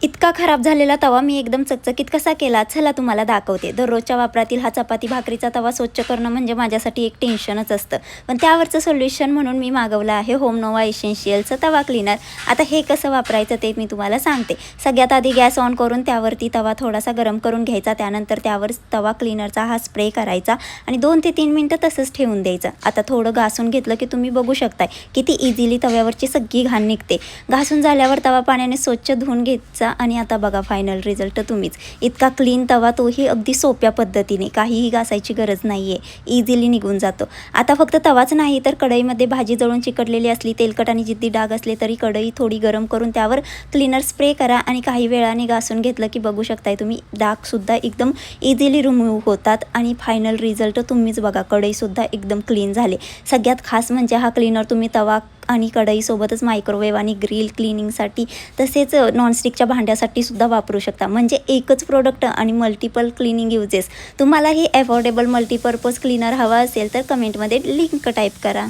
इतका खराब झालेला तवा मी एकदम चकचकीत कसा केला चला तुम्हाला दाखवते। दररोजच्या वापरातील हा चपाती भाकरीचा तवा स्वच्छ करणं म्हणजे माझ्यासाठी एक टेन्शनच असतं, पण त्यावरचं सोल्युशन म्हणून मी मागवलं आहे होमनोवा एसेन्शियलचं तवा क्लीनर। आता हे कसं वापरायचं ते मी तुम्हाला सांगते। सगळ्यात आधी गॅस ऑन करून त्यावरती तवा थोडासा गरम करून घ्यायचा, त्यानंतर त्यावर तवा क्लीनरचा हा स्प्रे करायचा आणि 2 ते 3 मिनिटं तसंच ठेवून द्यायचं। आता थोडं घासून घेतलं की तुम्ही बघू शकताय किती इझिली तव्यावरची सगळी घाण निघते। घासून झाल्यावर तवा पाण्याने स्वच्छ धुवून घ्यायचा आणि आता बघा फायनल रिझल्ट तुम्हीच। इतका क्लीन तवा, तोही अगदी सोप्या पद्धतीने, काहीही घासायची गरज नाहीये, इझिली निघून जातो। आता फक्त तवाच नाही तर कढईमध्ये भाजी जळून चिकटलेली असली, तेलकट आणि जिद्दी डाग असले तरी कढई थोडी गरम करून त्यावर क्लीनर स्प्रे करा आणि काही वेळाने घासून घेतलं की बघू शकताय तुम्ही डाग सुद्धा एकदम इझिली रिमूव्ह होतात आणि फायनल रिझल्ट तुम्हीच बघा, कढई सुद्धा एकदम क्लीन झाले। सगळ्यात खास म्हणजे हा क्लीनर तुम्ही तवा आणि कढईसोबतच मायक्रोवेव्ह आणि ग्रिल क्लिनिंगसाठी तसेच नॉनस्टिकच्या भांड्यासाठी सुद्धा वापरू शकता। म्हणजे एकच प्रोडक्ट आणि मल्टिपल क्लिनिंग युजेस। तुम्हाला ही अफोर्डेबल मल्टीपर्पज क्लीनर हवा असेल तर कमेंटमध्ये लिंक टाईप करा।